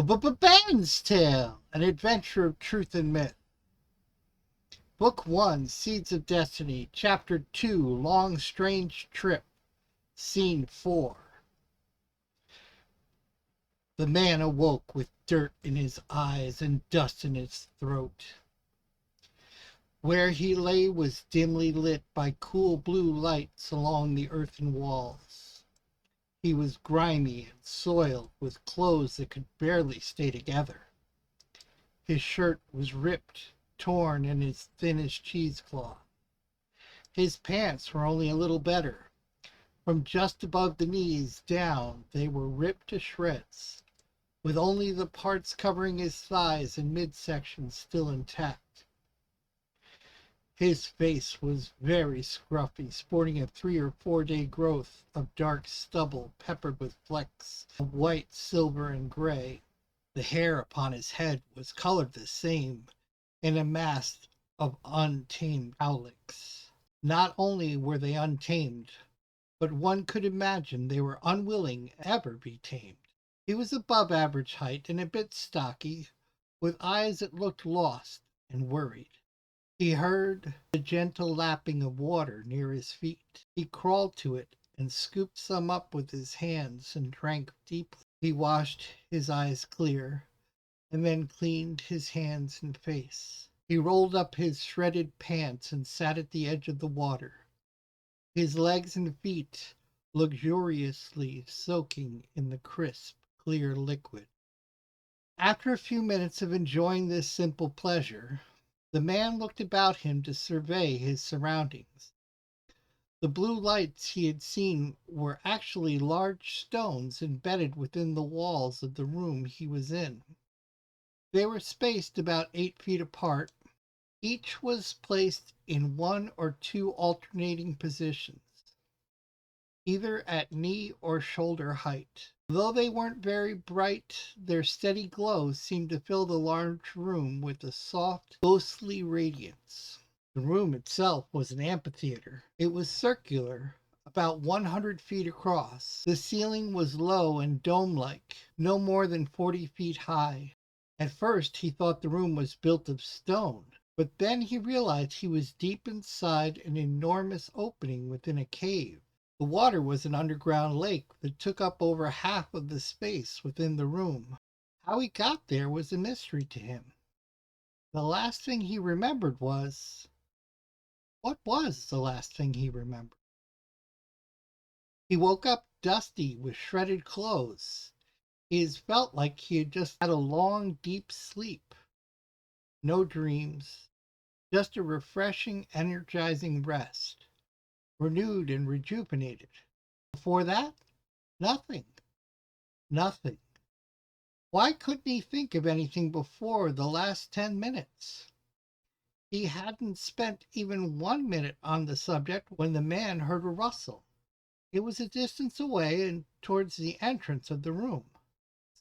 Ben's Tale, an adventure of truth and myth. Book 1, Seeds of Destiny, Chapter 2, Long Strange Trip, Scene 4. The man awoke with dirt in his eyes and dust in his throat. Where he lay was dimly lit by cool blue lights along the earthen walls. He was grimy and soiled, with clothes that could barely stay together. His shirt was ripped, torn, and as thin as cheesecloth. His pants were only a little better. From just above the knees down, they were ripped to shreds, with only the parts covering his thighs and midsection still intact. His face was very scruffy, sporting a 3 or 4 day growth of dark stubble peppered with flecks of white, silver, and gray. The hair upon his head was colored the same, in a mass of untamed cowlicks. Not only were they untamed, but one could imagine they were unwilling to ever be tamed. He was above average height and a bit stocky, with eyes that looked lost and worried. He heard the gentle lapping of water near his feet. He crawled to it and scooped some up with his hands and drank deeply. He washed his eyes clear and then cleaned his hands and face. He rolled up his shredded pants and sat at the edge of the water, his legs and feet luxuriously soaking in the crisp, clear liquid. After a few minutes of enjoying this simple pleasure, the man looked about him to survey his surroundings. The blue lights he had seen were actually large stones embedded within the walls of the room he was in. They were spaced about 8 feet apart. Each was placed in 1 or 2 alternating positions, either at knee or shoulder height. Though they weren't very bright, their steady glow seemed to fill the large room with a soft, ghostly radiance. The room itself was an amphitheater. It was circular, about 100 feet across. The ceiling was low and dome-like, no more than 40 feet high. At first he thought the room was built of stone, but then he realized he was deep inside an enormous opening within a cave. The water was an underground lake that took up over half of the space within the room. How he got there was a mystery to him. The last thing he remembered was... What was the last thing he remembered? He woke up dusty with shredded clothes. He felt like he had just had a long, deep sleep. No dreams, just a refreshing, energizing rest. Renewed and rejuvenated. Before that, nothing. Nothing. Why couldn't he think of anything before the last 10 minutes? He hadn't spent even 1 minute on the subject when the man heard a rustle. It was a distance away and towards the entrance of the room.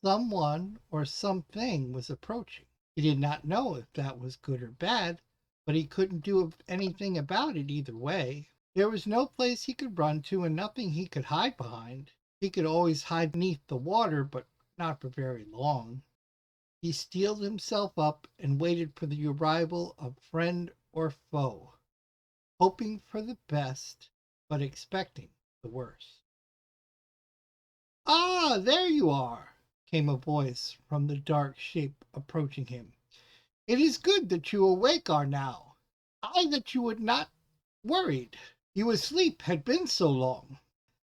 Someone or something was approaching. He did not know if that was good or bad, but he couldn't do anything about it either way. There was no place he could run to and nothing he could hide behind. He could always hide beneath the water, but not for very long. He steeled himself up and waited for the arrival of friend or foe, hoping for the best, but expecting the worst. "Ah, there you are," came a voice from the dark shape approaching him. "It is good that you awake are now. I that you would not worried. You asleep had been so long.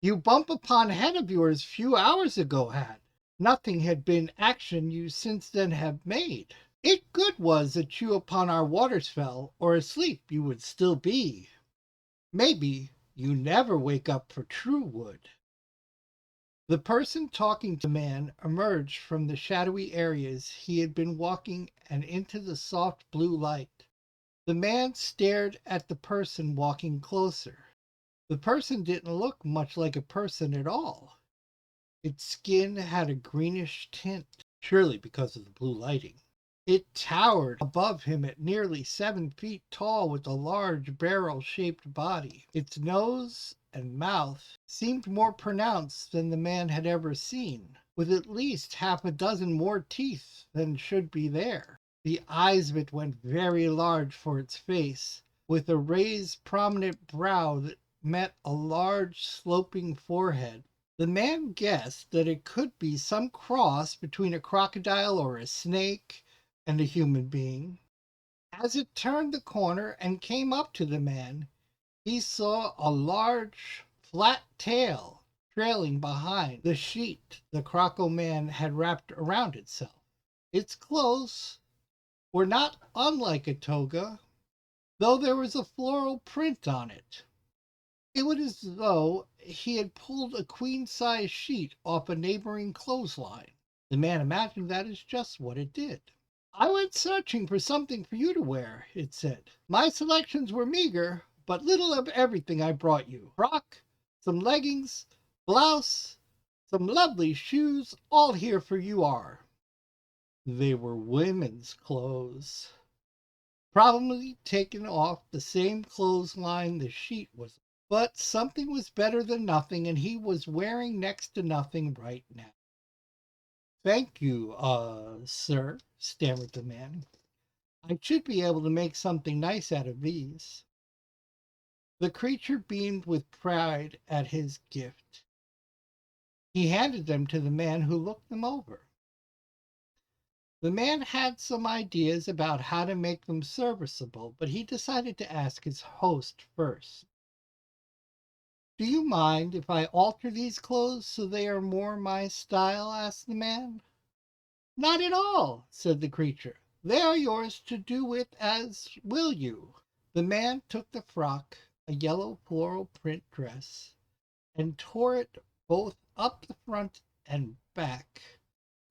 You bump upon head of yours few hours ago had. Nothing had been action you since then have made. It good was that you upon our waters fell, or asleep you would still be. Maybe you never wake up for true wood." The person talking to man emerged from the shadowy areas he had been walking and into the soft blue light. The man stared at the person walking closer. The person didn't look much like a person at all. Its skin had a greenish tint, surely because of the blue lighting. It towered above him at nearly 7 feet tall with a large barrel-shaped body. Its nose and mouth seemed more pronounced than the man had ever seen. with at least half a dozen more teeth than should be there. The eyes of it went very large for its face, with a raised prominent brow that met a large sloping forehead. The man guessed that it could be some cross between a crocodile or a snake and a human being. As it turned the corner and came up to the man, he saw a large, flat tail trailing behind the sheet the croco man had wrapped around itself. Its clothes were not unlike a toga, though there was a floral print on it. It was as though he had pulled a queen-size sheet off a neighboring clothesline. The man imagined that is just what it did. I went searching for something for you to wear, it said. My selections were meager, but little of everything I brought you. Frock, some leggings, blouse, some lovely shoes, all here for you are. They were women's clothes, probably taken off the same clothesline the sheet was. But something was better than nothing, and he was wearing next to nothing right now. Thank you, sir, stammered the man. I should be able to make something nice out of these. The creature beamed with pride at his gift. He handed them to the man, who looked them over. The man had some ideas about how to make them serviceable, but he decided to ask his host first. Do you mind if I alter these clothes so they are more my style? Asked the man. Not at all, said the creature. They are yours to do with as will you. The man took the frock, a yellow floral print dress, and tore it both up the front and back,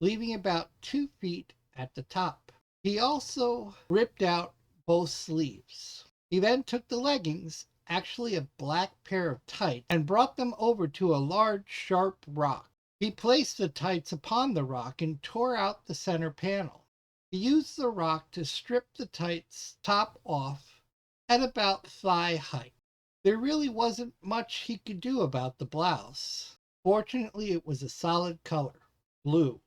leaving about 2 feet at the top. He also ripped out both sleeves. He then took the leggings, actually a black pair of tights, and brought them over to a large, sharp rock. He placed the tights upon the rock and tore out the center panel. He used the rock to strip the tights top off at about thigh height. There really wasn't much he could do about the blouse. Fortunately, it was a solid color, blue,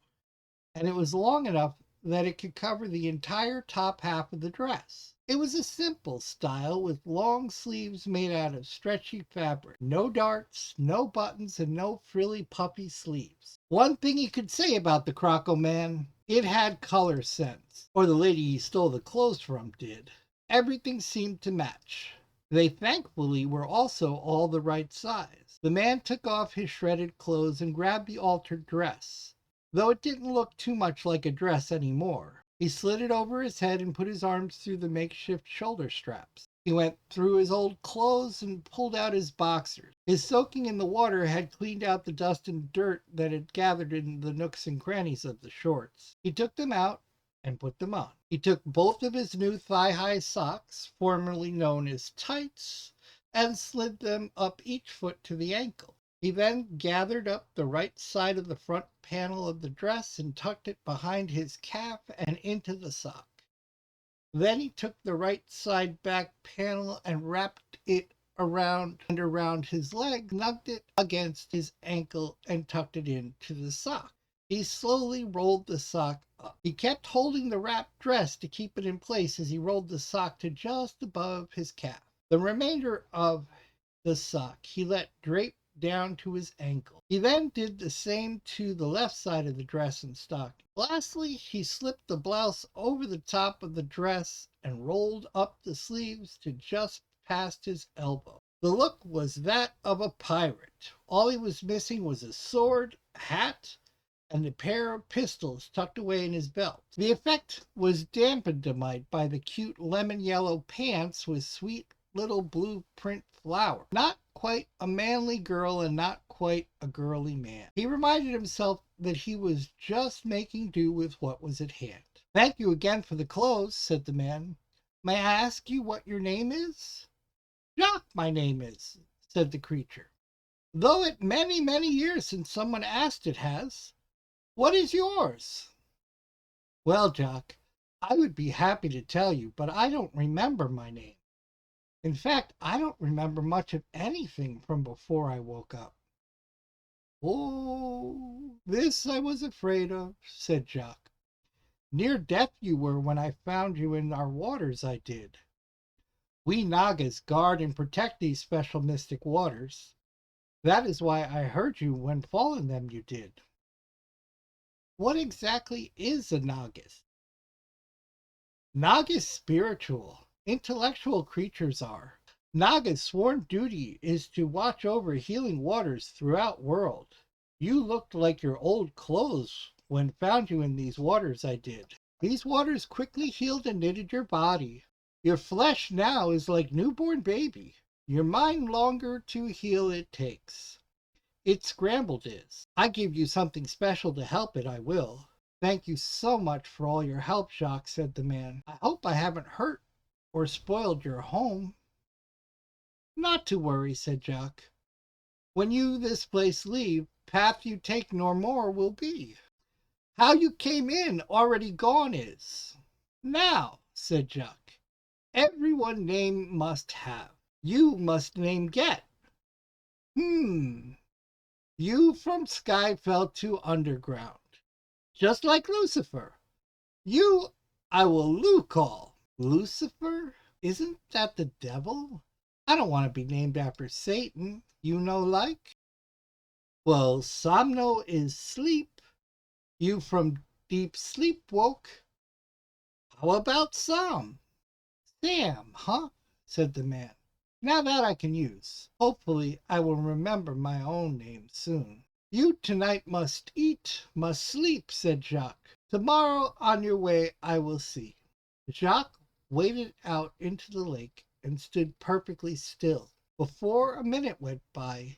and it was long enough that it could cover the entire top half of the dress. It was a simple style with long sleeves made out of stretchy fabric. No darts, no buttons, and no frilly puffy sleeves. One thing he could say about the croco man, it had color sense. Or the lady he stole the clothes from did. Everything seemed to match. They thankfully were also all the right size. The man took off his shredded clothes and grabbed the altered dress, though it didn't look too much like a dress anymore. He slid it over his head and put his arms through the makeshift shoulder straps. He went through his old clothes and pulled out his boxers. His soaking in the water had cleaned out the dust and dirt that had gathered in the nooks and crannies of the shorts. He took them out and put them on. He took both of his new thigh-high socks, formerly known as tights, and slid them up each foot to the ankle. He then gathered up the right side of the front panel of the dress and tucked it behind his calf and into the sock. Then he took the right side back panel and wrapped it around and around his leg, snugged it against his ankle, and tucked it into the sock. He slowly rolled the sock up. He kept holding the wrapped dress to keep it in place as he rolled the sock to just above his calf. The remainder of the sock he let drape down to his ankle. He then did the same to the left side of the dress and stocking. Lastly, he slipped the blouse over the top of the dress and rolled up the sleeves to just past his elbow. The look was that of a pirate. All he was missing was a sword, a hat, and a pair of pistols tucked away in his belt. The effect was dampened a mite by the cute lemon yellow pants with sweet little blue print flower. Not quite a manly girl and not quite a girly man. He reminded himself that he was just making do with what was at hand. Thank you again for the clothes, said the man. May I ask you what your name is? Jacques, my name is, said the creature. Though it many, many years since someone asked it has. What is yours? Well, Jacques, I would be happy to tell you, but I don't remember my name. In fact, I don't remember much of anything from before I woke up. Oh, this I was afraid of, said Jacques. Near death you were when I found you in our waters, I did. We Nagas guard and protect these special mystic waters. That is why I heard you when falling them you did. What exactly is a Nagas? Nagas spiritual, intellectual creatures are. Naga's sworn duty is to watch over healing waters throughout world. You looked like your old clothes when found you in these waters I did. These waters quickly healed and knitted your body. Your flesh now is like newborn baby. Your mind longer to heal it takes. It scrambled is. I give you something special to help it, I will. Thank you so much for all your help, Jacques, said the man. I hope I haven't hurt or spoiled your home. Not to worry, said Jacques. When you this place leave, path you take nor more will be. How you came in already gone is. Now, said Jacques, everyone name must have. You must name get. Hmm. You from sky fell to underground. Just like Lucifer. You I will Lu call. Lucifer? Isn't that the devil? I don't want to be named after Satan, you know like. Well, somno is sleep. You from deep sleep woke. How about Sam, huh? Said the man. Now that I can use. Hopefully I will remember my own name soon. You tonight must eat, must sleep, said Jacques. Tomorrow on your way I will see. Jacques waded out into the lake and stood perfectly still. Before a minute went by,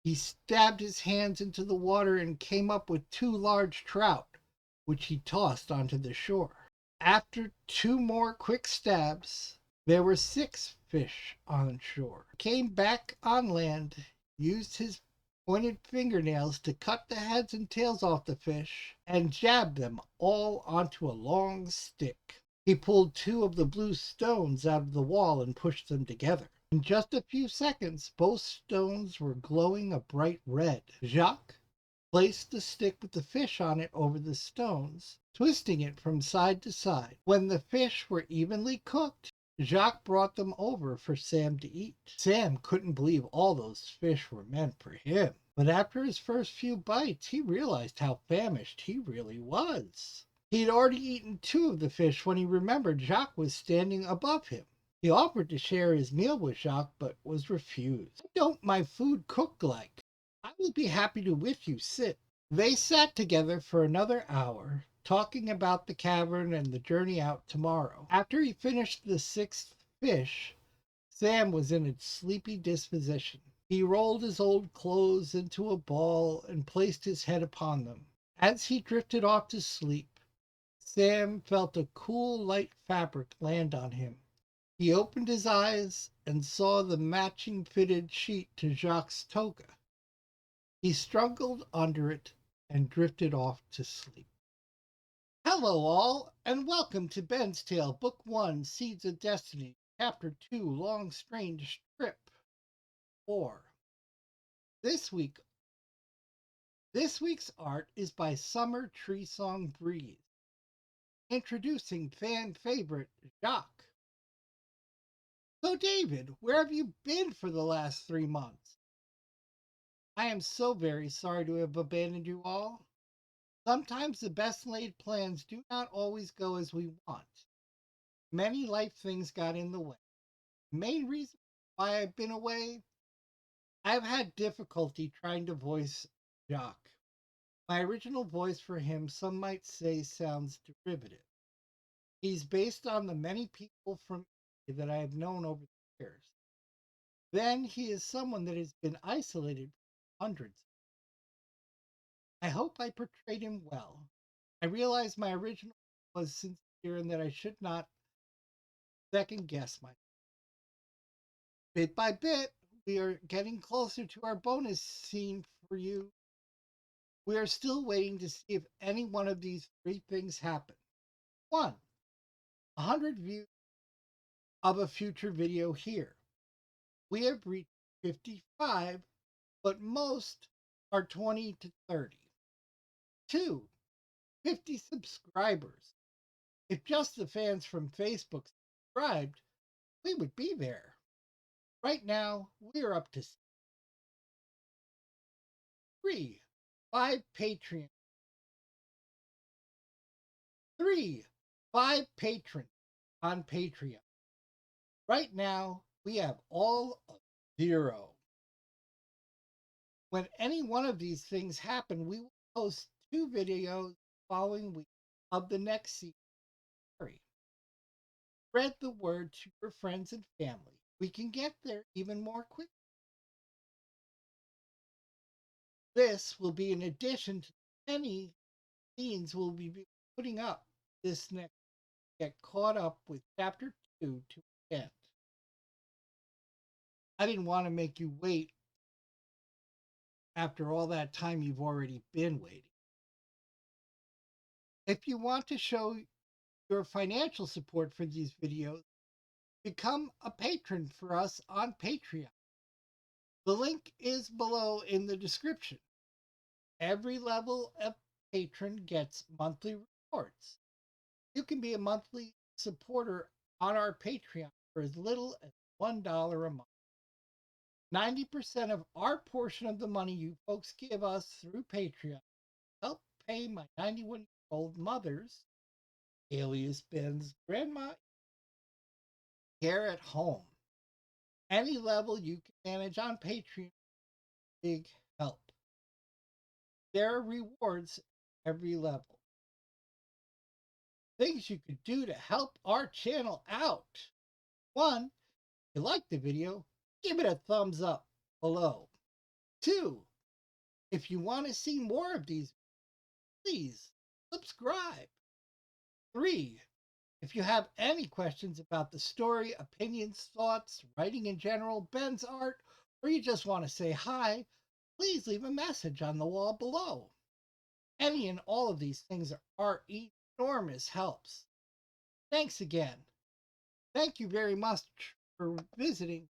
he stabbed his hands into the water and came up with two large trout, which he tossed onto the shore. After two more quick stabs, there were six fish on shore. He came back on land, used his pointed fingernails to cut the heads and tails off the fish, and jabbed them all onto a long stick. He pulled two of the blue stones out of the wall and pushed them together. In just a few seconds, both stones were glowing a bright red. Jacques placed the stick with the fish on it over the stones, twisting it from side to side. When the fish were evenly cooked, Jacques brought them over for Sam to eat. Sam couldn't believe all those fish were meant for him. But after his first few bites, he realized how famished he really was. He'd already eaten two of the fish when he remembered Jacques was standing above him. He offered to share his meal with Jacques, but was refused. "What don't my food cook like? I will be happy to with you sit." They sat together for another hour, talking about the cavern and the journey out tomorrow. After he finished the sixth fish, Sam was in a sleepy disposition. He rolled his old clothes into a ball and placed his head upon them. As he drifted off to sleep, Sam felt a cool, light fabric land on him. He opened his eyes and saw the matching fitted sheet to Jacques' toga. He struggled under it and drifted off to sleep. Hello, all, and welcome to Ben's Tale, Book 1, Seeds of Destiny, Chapter 2, Long Strange Trip 4. This week, this week's art is by Summer Tree Song Breeze. Introducing fan favorite Jacques. So, David, where have you been for the last 3 months? I am so very sorry to have abandoned you all. Sometimes the best laid plans do not always go as we want. Many life things got in the way. The main reason why I've been away, I've had difficulty trying to voice Jacques. My original voice for him, some might say, sounds derivative. He's based on the many people from that I have known over the years. Then he is someone that has been isolated for hundreds. I hope I portrayed him well. I realize my original was sincere and that I should not second guess myself. Bit by bit, we are getting closer to our bonus scene for you. We are still waiting to see if any one of these three things happen. 1. 100 views of a future video here. We have reached 55, but most are 20 to 30. 2, 50 subscribers. If just the fans from Facebook subscribed, we would be there. Right now, we are up to 3, 5 Patreon. 3, 5 patrons on Patreon. Right now, we have all of 0. When any one of these things happen, we will post 2 videos following week of the next season. Spread the word to your friends and family. We can get there even more quickly. This will be in addition to many scenes we'll be putting up this next. Get caught up with chapter 2 to end. I didn't want to make you wait after all that time you've already been waiting. If you want to show your financial support for these videos, become a patron for us on Patreon. The link is below in the description. Every level of patron gets monthly rewards. You can be a monthly supporter on our Patreon for as little as $1 a month. 90% of our portion of the money you folks give us through Patreon help pay my 91-year-old mother's, alias Ben's grandma, care at home. Any level you can manage on Patreon, big help. There are rewards every level. Things you could do to help our channel out. 1, if you like the video, give it a thumbs up below. 2, if you want to see more of these, please subscribe. 3, if you have any questions about the story, opinions, thoughts, writing in general, Ben's art, or you just want to say hi, please leave a message on the wall below. Any and all of these things are enormous helps. Thanks again. Thank you very much for visiting.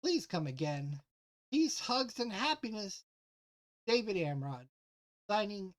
Please come again. Peace, hugs, and happiness. David Amrod, signing